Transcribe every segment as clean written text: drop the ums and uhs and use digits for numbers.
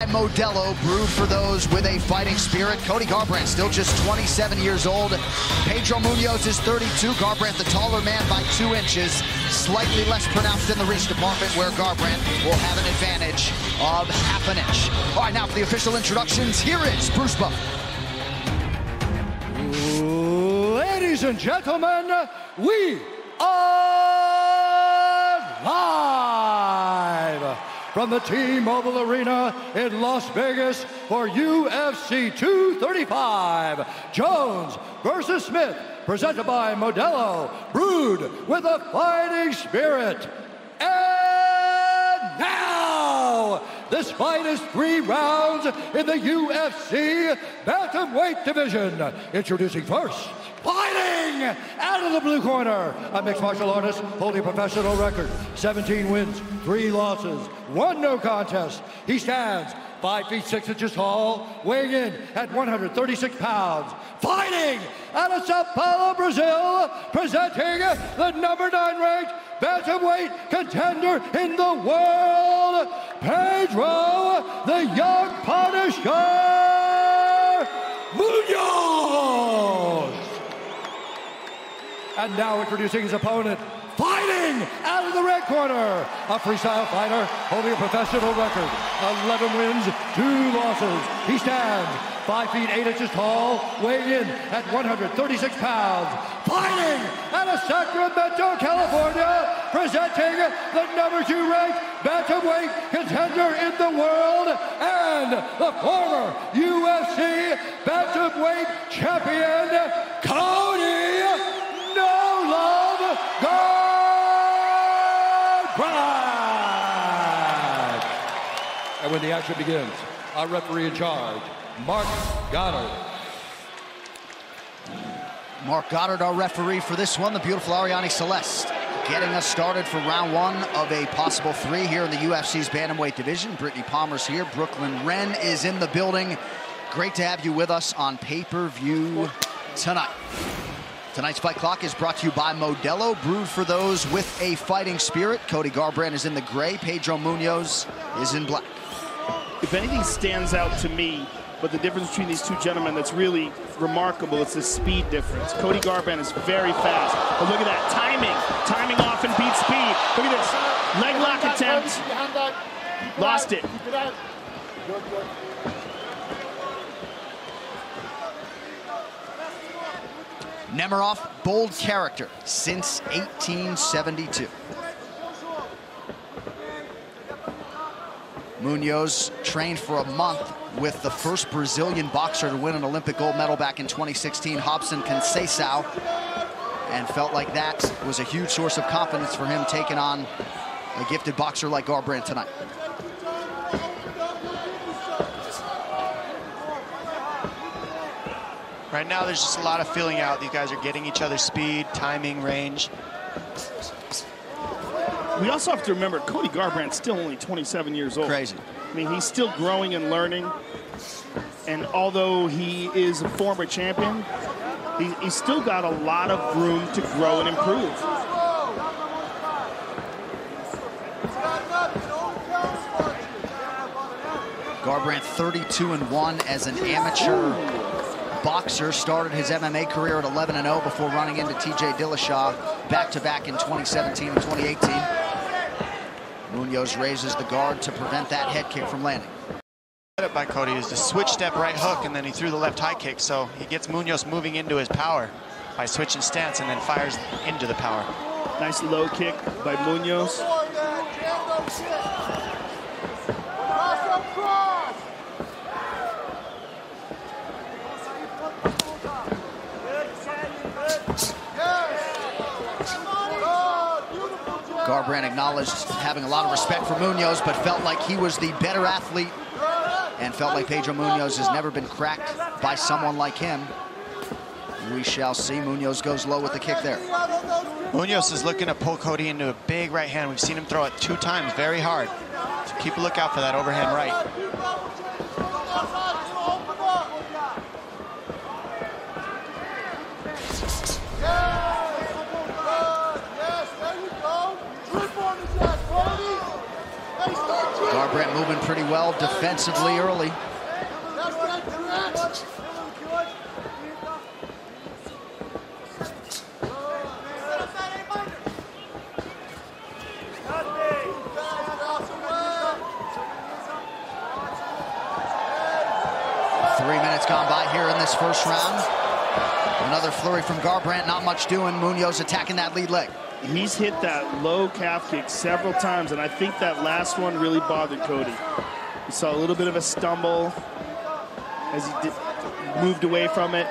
Modelo, brewed for those with a fighting spirit. Cody Garbrandt still just 27 years old. Pedro Munoz is 32. Garbrandt the taller man by 2 inches. Slightly less pronounced in the reach department, where Garbrandt will have an advantage of half an inch. All right, now for the official introductions, here is Bruce Buffer. Ladies and gentlemen, we are live from the T-Mobile Arena in Las Vegas for UFC 235. Jones versus Smith, presented by Modelo, brewed with a fighting spirit. And now, this fight is 3 rounds in the UFC Bantamweight division. Introducing first, fighting out of the blue corner, a mixed martial artist holding a professional record, 17 wins, 3 losses, 1 no contest. He stands 5 feet 6 inches tall, weighing in at 136 pounds. Fighting out of Sao Paulo, Brazil, presenting the number 9 ranked bantamweight contender in the world, Pedro the Young Punisher Munoz. And now introducing his opponent, fighting out of the red corner, a freestyle fighter holding a professional record, 11 wins, 2 losses. He stands 5 feet 8 inches tall, weighing in at 136 pounds. Fighting out of Sacramento, California, presenting the number 2 ranked bantamweight contender in the world and the former UFC bantamweight champion, Cody No Love Garbrandt. And when the action begins, our referee in charge, Mark Goddard. Mark Goddard, our referee for this one, the beautiful Ariane Celeste, getting us started for round 1 of a possible 3 here in the UFC's bantamweight division. Brittany Palmer's here. Brooklyn Wren is in the building. Great to have you with us on pay-per-view tonight. Tonight's Fight Clock is brought to you by Modelo, brewed for those with a fighting spirit. Cody Garbrandt is in the gray. Pedro Munoz is in black. If anything stands out to me, but the difference between these 2 gentlemen that's really remarkable, it's the speed difference. Cody Garbrandt is very fast, but look at that timing. Timing often beats speed. Look at this, leg lock attempt. Lost it. Nemiroff, bold character since 1872. Munoz trained for a month with the first Brazilian boxer to win an Olympic gold medal back in 2016, Robson Conceição, and felt like that was a huge source of confidence for him taking on a gifted boxer like Garbrandt tonight. Right now, there's just a lot of feeling out. These guys are getting each other's speed, timing, range. We also have to remember, Cody Garbrandt's still only 27 years old. Crazy. I mean, he's still growing and learning. And although he is a former champion, he's still got a lot of room to grow and improve. Garbrandt 32-1 as an amateur boxer, started his MMA career at 11-0 before running into TJ Dillashaw back-to-back in 2017 and 2018. Munoz raises the guard to prevent that head kick from landing. By Cody is the switch step right hook, and then he threw the left high kick, so he gets Munoz moving into his power by switching stance and then fires into the power. Nice low kick by Munoz. Garbrandt acknowledged having a lot of respect for Munoz, but felt like he was the better athlete and felt like Pedro Munoz has never been cracked by someone like him. We shall see. Munoz goes low with the kick there. Munoz is looking to pull Cody into a big right hand. We've seen him throw it 2 times very hard. So keep a lookout for that overhand right. Garbrandt moving pretty well defensively early. Gone by here in this first round. Another flurry from Garbrandt, not much doing. Munoz attacking that lead leg. He's hit that low calf kick several times, and I think that last one really bothered Cody. You saw a little bit of a stumble as he moved away from it.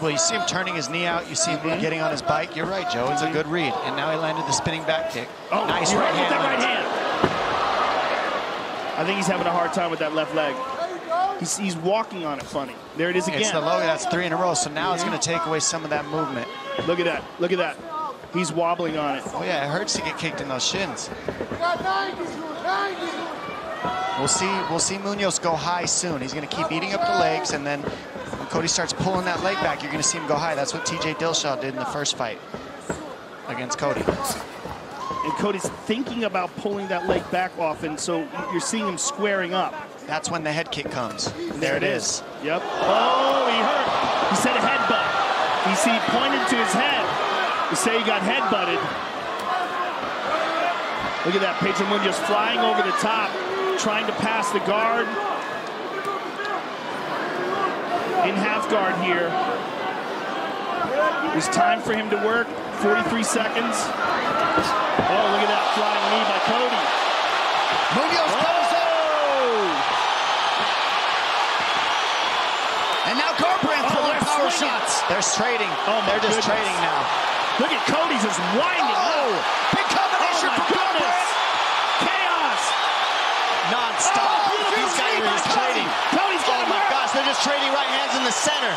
Well, you see him turning his knee out. You see him getting on his bike. You're right, Joe. It's a good read. And now he landed the spinning back kick. Oh, nice right hand. Right hand. I think he's having a hard time with that left leg. He's walking on it funny. There it is again. It's the low. That's 3 in a row. So now it's going to take away some of that movement. Look at that. Look at that. He's wobbling on it. Oh, yeah. It hurts to get kicked in those shins. We'll see Munoz go high soon. He's going to keep eating up the legs, and then when Cody starts pulling that leg back, you're going to see him go high. That's what TJ Dillashaw did in the first fight against Cody. And Cody's thinking about pulling that leg back often, so you're seeing him squaring up. That's when the head kick comes. There it is. Yep. Oh, he hurt. He said a headbutt. He pointed to his head. He said he got headbutted. Look at that. Pedro Munoz flying over the top, trying to pass the guard. In half guard here. There's time for him to work. 43 seconds. Oh, look at that flying knee by Cody. Munoz goes up. And now Garbrandt throwing power shots. They're trading. Oh, they're just trading now. Look at Cody just winding. Oh, big combination from Garbrandt. Chaos. Non-stop. These guys are just trading. Cody's got Oh my gosh, they're just trading right hands in the center.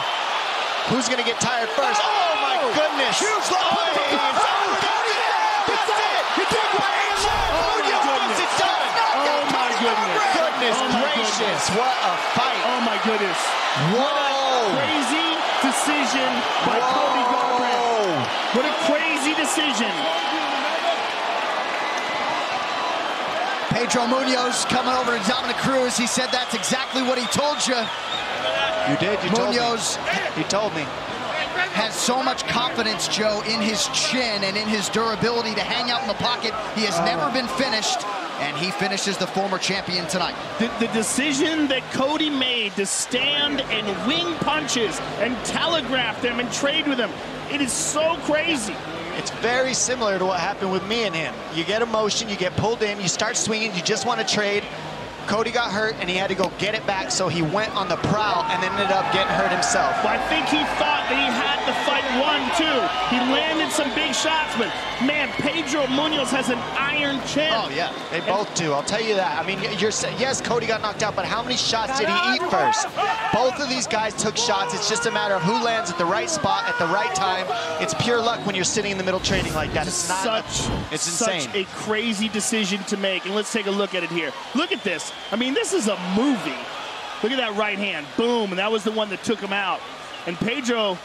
Who's going to get tired first? Oh my goodness. Huge left hook from Garbrandt. That's it. He took one hand left. Munoz, it's done. Oh my goodness. Goodness gracious. What a fight. Oh my goodness. Whoa. Crazy decision by Cody Garbrandt. What a crazy decision. Pedro Munoz coming over to Dominick Cruz. He said that's exactly what he told you. You did. You Munoz told me. He told me. Has so much confidence, Joe, in his chin and in his durability to hang out in the pocket. He has never been finished, and he finishes the former champion tonight. The decision that Cody made to stand and wing punches and telegraph them and trade with them, it is so crazy. It's very similar to what happened with me and him. You get emotion, you get pulled in, you start swinging, you just want to trade. Cody got hurt, and he had to go get it back, so he went on the prowl and ended up getting hurt himself. Well, I think he thought that he had the fight won, too. He landed some big shots, but, man, Pedro Munoz has an iron chin. Oh, yeah, they both do. I'll tell you that. I mean, yes, Cody got knocked out, but how many shots did he eat first? Both of these guys took shots. It's just a matter of who lands at the right spot at the right time. It's pure luck when you're sitting in the middle trading like that. It's not. It's insane. Such a crazy decision to make. And let's take a look at it here. Look at this. I mean, this is a movie. Look at that right hand. Boom. And that was the one that took him out. And Pedro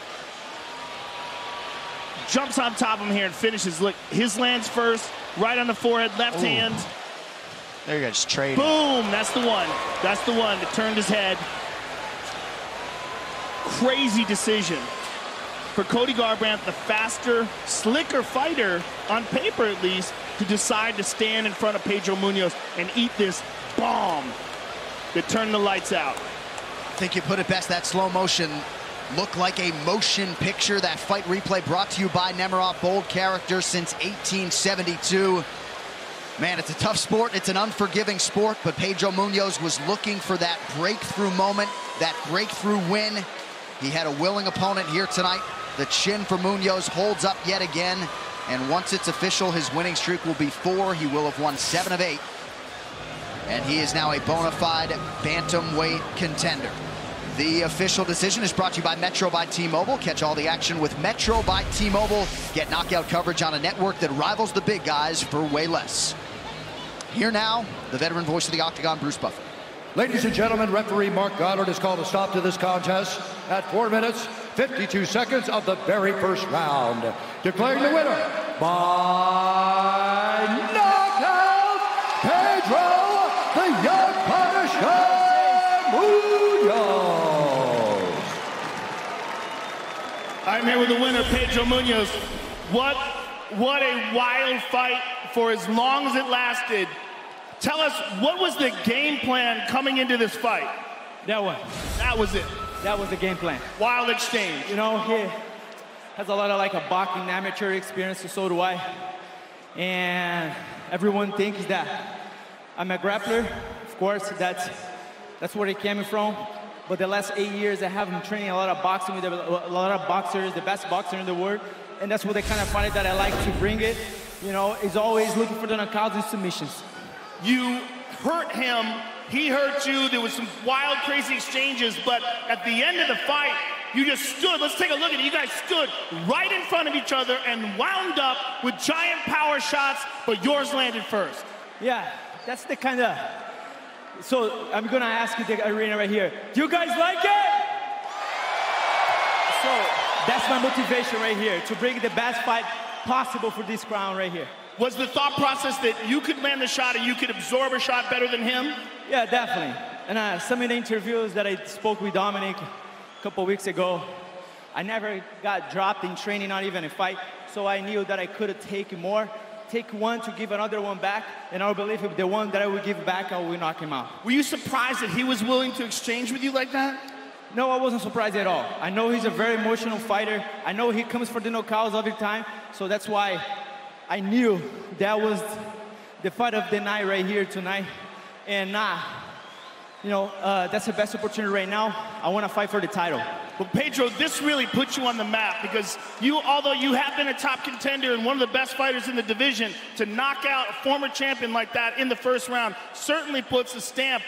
jumps on top of him here and finishes. Look, his lands first, right on the forehead, left hand. There you go, just trading. Boom. That's the one. That's the one that turned his head. Crazy decision for Cody Garbrandt, the faster, slicker fighter, on paper at least, to decide to stand in front of Pedro Munoz and eat this bomb that turned the lights out. I think you put it best. That slow motion looked like a motion picture. That fight replay brought to you by Nemiroff, bold character since 1872. Man, it's a tough sport. It's an unforgiving sport, but Pedro Munoz was looking for that breakthrough moment, that breakthrough win. He had a willing opponent here tonight. The chin for Munoz holds up yet again, and once it's official, his winning streak will be 4. He will have won 7 of 8. And he is now a bona fide bantamweight contender. The official decision is brought to you by Metro by T-Mobile. Catch all the action with Metro by T-Mobile. Get knockout coverage on a network that rivals the big guys for way less. Here now, the veteran voice of the Octagon, Bruce Buffer. Ladies and gentlemen, referee Mark Goddard has called a stop to this contest at 4 minutes, 52 seconds of the very first round. Declaring the winner by knockout, Pedro I'm here with the winner, Pedro Munhoz. What a wild fight for as long as it lasted. Tell us, what was the game plan coming into this fight? That one. That was it. That was the game plan. Wild exchange. You know, he has a lot of like a boxing amateur experience, and so do I. And everyone thinks that I'm a grappler. Of course, that's where it came from. But the last 8 years, I have been training a lot of boxing with a lot of boxers, the best boxer in the world. And that's what the kind of fight that I like to bring it. You know, is always looking for the knockouts and submissions. You hurt him, he hurt you, there was some wild, crazy exchanges, but at the end of the fight, you just stood. Let's take a look at it. You guys stood right in front of each other and wound up with giant power shots, but yours landed first. Yeah, that's the kind of... So I'm gonna ask you the arena right here. Do you guys like it? So that's my motivation right here, to bring the best fight possible for this crown right here. Was the thought process that you could land the shot and you could absorb a shot better than him? Yeah, definitely. And some of the interviews that I spoke with Dominic a couple weeks ago, I never got dropped in training, not even a fight, so I knew that I could take more. Take one to give another one back, and I believe if the one that I would give back, I will knock him out. Were you surprised that he was willing to exchange with you like that? No, I wasn't surprised at all. I know he's a very emotional fighter. I know he comes for the knockouts every time, so that's why I knew that was the fight of the night right here tonight. And you know, that's the best opportunity right now. I want to fight for the title. But Pedro, this really puts you on the map because you, although you have been a top contender and one of the best fighters in the division, to knock out a former champion like that in the first round certainly puts a stamp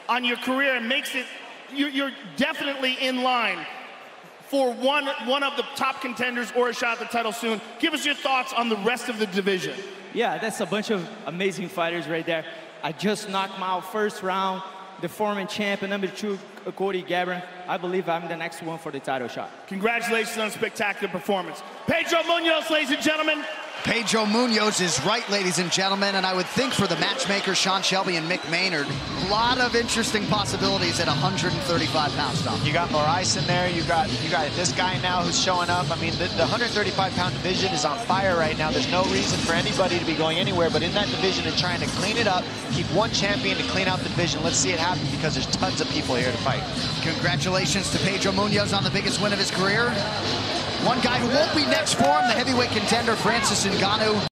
on your career and makes it, you're definitely in line for one of the top contenders or a shot at the title soon. Give us your thoughts on the rest of the division. Yeah, that's a bunch of amazing fighters right there. I just knocked him out first round. The former champion, number 2, Cody Garbrandt. I believe I'm the next one for the title shot. Congratulations on a spectacular performance. Pedro Munhoz, ladies and gentlemen. Pedro Munhoz is right, ladies and gentlemen, and I would think for the matchmakers, Sean Shelby and Mick Maynard, a lot of interesting possibilities at 135 pounds, Tom. You got Moraes in there, you got this guy now who's showing up. I mean, the 135-pound division is on fire right now. There's no reason for anybody to be going anywhere but in that division and trying to clean it up, keep one champion to clean out the division. Let's see it happen because there's tons of people here to fight. Congratulations to Pedro Munhoz on the biggest win of his career. One guy who won't be next for him, the heavyweight contender, Francis Ngannou.